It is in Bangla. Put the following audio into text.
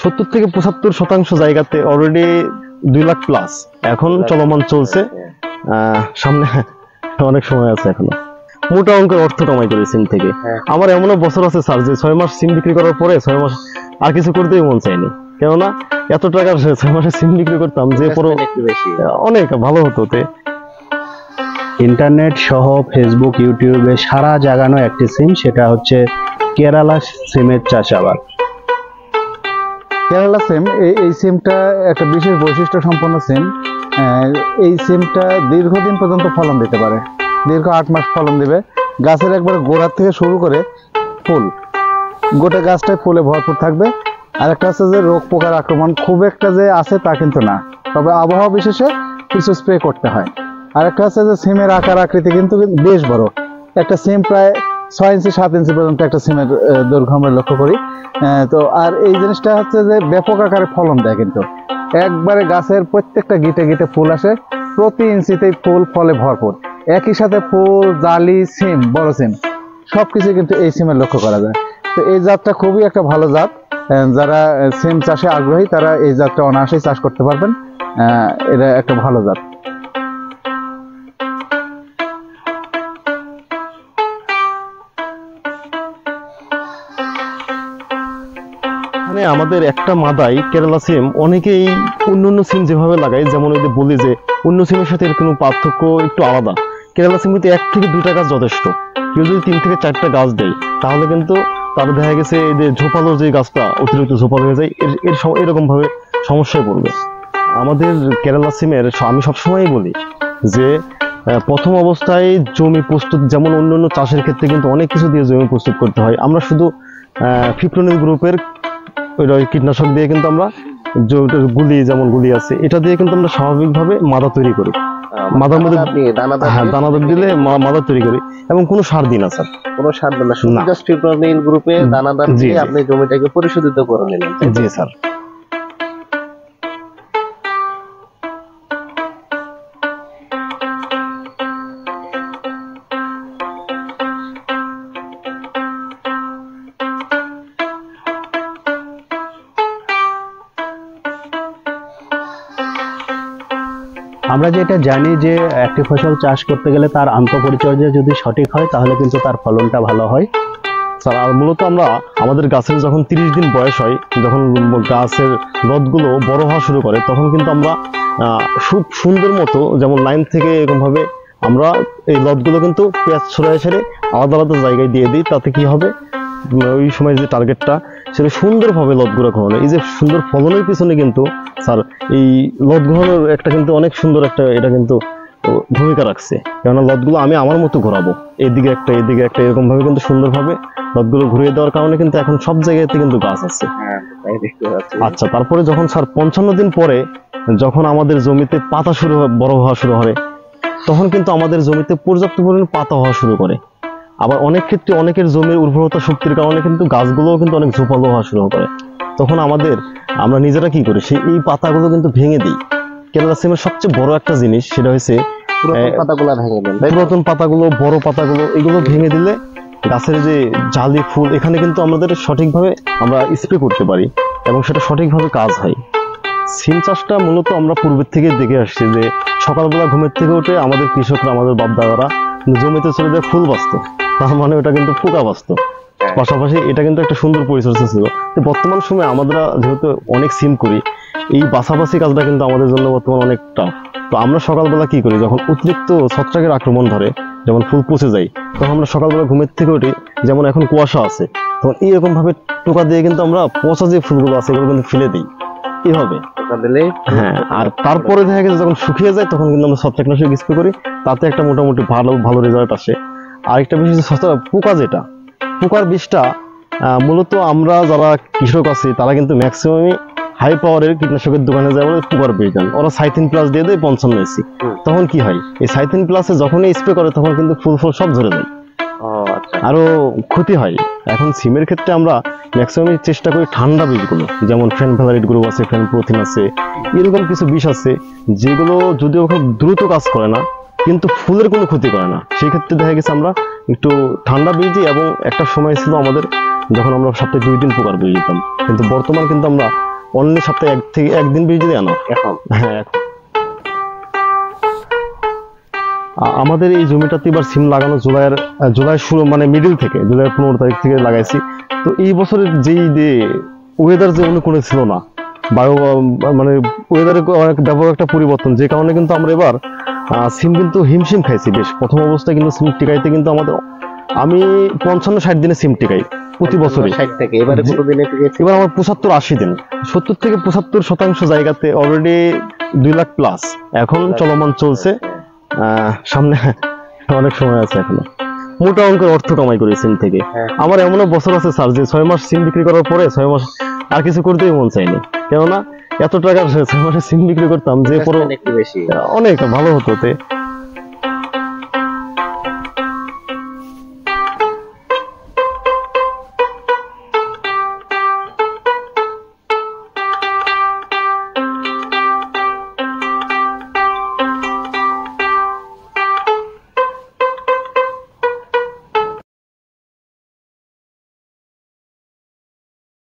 70 থেকে 75% জায়গাতে অলরেডি 2 লাখ প্লাস এখন চলমান চলছে। সামনে অনেক সময় আছে, এখনো মোটা অঙ্কের অর্থ কামাই করে সিম থেকে। আমার এমনও বছর আছে স্যার যে 6 মাস সিম বিক্রি করার পরে 6 মাস আর কিছু করতেই মন চায়নি, কেননা এত টাকার 6 মাসে সিম বিক্রি করতাম যে পুরো অনেক ভালো হতো। ইন্টারনেট সহ ফেসবুক, ইউটিউবে সারা জাগানো একটি সিম, সেটা হচ্ছে কেরালা সিমের চাষাবাদ। কেরালা সিম, এই সিমটা একটা বিশেষ বৈশিষ্ট্য সম্পন্ন সিম। এই সিমটা দীর্ঘদিন পর্যন্ত ফলন দিতে পারে, দীর্ঘ 8 মাস ফলন দিবে। গাছের একবার গোড়া থেকে শুরু করে ফুল, গোটা গাছটায় ফুলে ভরপুর থাকবে। আর একটা আছে যে রোগ পোকার আক্রমণ খুব একটা যে আছে তা কিন্তু না, তবে আবহাওয়া বিশেষে কিছু স্প্রে করতে হয়। আর একটা আছে যে সিমের আকার আকৃতি কিন্তু বেশ বড়। একটা সিম প্রায় 6 ইঞ্চি 7 ইঞ্চি পর্যন্ত একটা সিমের দৈর্ঘ্য আমরা লক্ষ্য করি। তো আর এই জিনিসটা হচ্ছে যে ব্যাপক আকারে ফলন দেয়, কিন্তু একবারে গাছের প্রত্যেকটা গিটে গিটে ফুল আসে, প্রতি ইঞ্চিতেই ফুল ফলে ভরপুর। একই সাথে ফুল, জালি, সিম, বড় সিম সবকিছু কিন্তু এই সিমের লক্ষ্য করা যায়। তো এই জাতটা খুবই একটা ভালো জাত। যারা সিম চাষে আগ্রহী তারা এই জাতটা অনায়াসেই চাষ করতে পারবেন। এটা একটা ভালো জাত। আমাদের একটা মাদাই কেরালা সিম অনেকেই অন্য সিম যেভাবে লাগায়, যেমন ওই যে বলি যে অন্য সিমের সাথে এর কোনো পার্থক্য একটু আলাদা। কেরালা সিম কিন্তু 1 থেকে 2টা গাছ যথেষ্ট। কেউ যদি 3 থেকে 4টা গাছ দেয় তাহলে কিন্তু তার দেখা গেছে এই যে ঝোপালো যে গাছটা অতিরিক্ত ঝোপালো হয়ে যায়, এরকম ভাবে সমস্যায় পড়বে। আমাদের কেরালা সিমের আমি সবসময়ই বলি যে প্রথম অবস্থায় জমি প্রস্তুত, যেমন অন্যান্য চাষের ক্ষেত্রে কিন্তু অনেক কিছু দিয়ে জমি প্রস্তুত করতে হয়। আমরা শুধু ফিপ্রোনিল গ্রুপের কীটনাশক দিয়ে কিন্তু আমরা গুলি, যেমন গুলি আছে, এটা দিয়ে কিন্তু আমরা স্বাভাবিকভাবে মাদা তৈরি করি। মাদার মধ্যে দানাদার দিলে মাদা তৈরি করি, এবং কোনো সার দিই না স্যার, কোনো সার দেন না, শুধু জাস্ট ফিপ্রোনিল গ্রুপে দানাদার দিয়ে আপনি জমিটাকে পরিশোধিত করে নিলেন। জি স্যার। আমরা যেটা জানি যে একটি ফসল চাষ করতে গেলে তার আন্তঃপরিচর্যা যদি সঠিক হয় তাহলে কিন্তু তার ফলনটা ভালো হয়। স্যার আর মূলত আমরা আমাদের গাছের যখন 30 দিন বয়স হয়, যখন গাছের লতগুলো বড় হওয়া শুরু করে, তখন কিন্তু আমরা খুব সুন্দর মতো, যেমন লাইন থেকে এরকমভাবে আমরা এই লতগুলো কিন্তু পেঁয়াজ ছড়ায় ছেড়ে আলাদা আলাদা জায়গায় দিয়ে দিই। তাতে কি হবে, ওই সময় যে টার্গেটটা সেটা সুন্দরভাবে লতগুলো ঘোরানো। এই যে সুন্দর ফলনের পিছনে কিন্তু স্যার এই লত ঘোরানোর একটা কিন্তু অনেক সুন্দর একটা এটা কিন্তু ভূমিকা রাখছে। কেননা লতগুলো আমি আমার মতো ঘোরাবো, এদিকে একটা এদিকে একটা, এরকম ভাবে কিন্তু সুন্দরভাবে লতগুলো ঘুরিয়ে দেওয়ার কারণে কিন্তু এখন সব জায়গাতে কিন্তু গাছ আছে। আচ্ছা, তারপরে যখন স্যার 55 দিন পরে যখন আমাদের জমিতে পাতা বড় হওয়া শুরু হয়, তখন কিন্তু আমাদের জমিতে পর্যাপ্ত পরিমাণে পাতা হওয়া শুরু করে। আবার অনেক ক্ষেত্রে অনেকের জমির উর্বরতা শক্তির কারণে কিন্তু গাছগুলোও কিন্তু অনেক ঝোপালো হওয়া শুরু করে। তখন আমরা নিজেরা কি করি, এই পাতাগুলো কিন্তু ভেঙে দিই। কেরালা সিমের সবচেয়ে বড় একটা জিনিস সেটা হচ্ছে পুরাতন পাতাগুলো, বড় পাতাগুলো, এগুলো ভেঙে দিলে গাছের যে জালি ফুল, এখানে কিন্তু আমাদের সঠিকভাবে আমরা স্প্রে করতে পারি এবং সেটা সঠিকভাবে কাজ হয়। সিম চাষটা মূলত আমরা পূর্বের থেকে দেখে আসছি যে সকালবেলা ঘুমের থেকে উঠে আমাদের কৃষকরা, আমাদের বাপ দাদারা জমিতে চলে যায় ফুল বাঁচত, তার মানে ওটা কিন্তু পোকা বাঁচত। পাশাপাশি এটা কিন্তু একটা সুন্দর পরিচর্যা ছিল। তো বর্তমান সময়ে আমরা যেহেতু অনেক সিম করি, এই বাছাবাছি কাজটা কিন্তু আমাদের জন্য বর্তমান অনেক টাফ। তো আমরা সকালবেলা কি করি, যখন অতিরিক্ত ছত্রাকের আক্রমণ ধরে, যেমন ফুল পচে যায়, তখন আমরা সকালবেলা ঘুমের থেকে উঠি, যেমন এখন কুয়াশা আছে, তখন এইরকম ভাবে টোকা দিয়ে কিন্তু আমরা পচা যে ফুলগুলো আছে এগুলো কিন্তু ফেলে দিই এইভাবে। হ্যাঁ, আর তারপরে দেখা গেছে যখন শুকিয়ে যায় তখন কিন্তু আমরা ছত্রাকনাশক স্প্রে করি, তাতে একটা মোটামুটি ভালো রেজাল্ট আসে। আরেকটা বিষয় পোকা, যেটা পোকার বিষটা মূলত আমরা যারা কৃষক আছি তারা কিন্তু ম্যাক্সিমামই হাই পাওয়ারের কীটনাশকের দোকানে যায় বলে পোকার বিষ দেন, ওরা সাইথিন প্লাস দিয়ে দেয় 55 এসি। তখন কি হয়, এই সাইথিন প্লাসে যখনই স্প্রে করে তখন কিন্তু ফুল সব ঝরে যায়, আরো ক্ষতি হয়। এখন সিমের ক্ষেত্রে আমরা ম্যাক্সিমাম চেষ্টা করি ঠান্ডা বীজগুলো, যেমন ফেনভ্যালারিড গ্রুপ আছে, ফেনপ্রোথিন আছে, এরকম কিছু বিষ আছে যেগুলো যদিও খুব দ্রুত কাজ করে না কিন্তু ফুলের কোনো ক্ষতি করে না। সেই ক্ষেত্রে দেখা গেছে আমরা একটু ঠান্ডা বীজ দিই। এবং একটা সময় ছিল আমাদের যখন আমরা সপ্তাহে 2 দিন পোকার বীজ দিতাম, কিন্তু বর্তমান কিন্তু আমরা অনলি সপ্তাহে একদিন বেশি যদি আনো। এখন হ্যাঁ, আমাদের এই জমিটাতে এবার সিম লাগানো জুলাই শুরু মানে মিডিল থেকে, জুলাই 15 তারিখ থেকে লাগাইছি। তো এই বছরের যেই যে ওয়েদার যে অনুকূলে ছিল না, বায়ু মানে ওয়েদারের অনেক ব্যাপক একটা পরিবর্তন, যে কারণে কিন্তু আমরা এবার সিম কিন্তু হিমশিম খাইছি বেশ। প্রথম অবস্থায় কিন্তু সিম টিকাইতে কিন্তু আমি 55-60 দিনে সিম টিকাই প্রতি বছরই। 60 থেকে এবারে কত দিনে টিকেছে? এবার আমার 75-80 দিন, 70 থেকে 75% জায়গাতে অলরেডি 2 লাখ প্লাস এখন চলমান চলছে। সামনে অনেক সময় আছে, এখনো মোটা অঙ্কের অর্থ কামাই করি সিম থেকে। আমার এমনও বছর আছে স্যার যে 6 মাস সিম বিক্রি করার পরে 6 মাস আর কিছু করতেই মন চাইনি, কেননা এত টাকার 6 মাসে সিম বিক্রি করতাম যে পরে একটু বেশি অনেক ভালো হতো।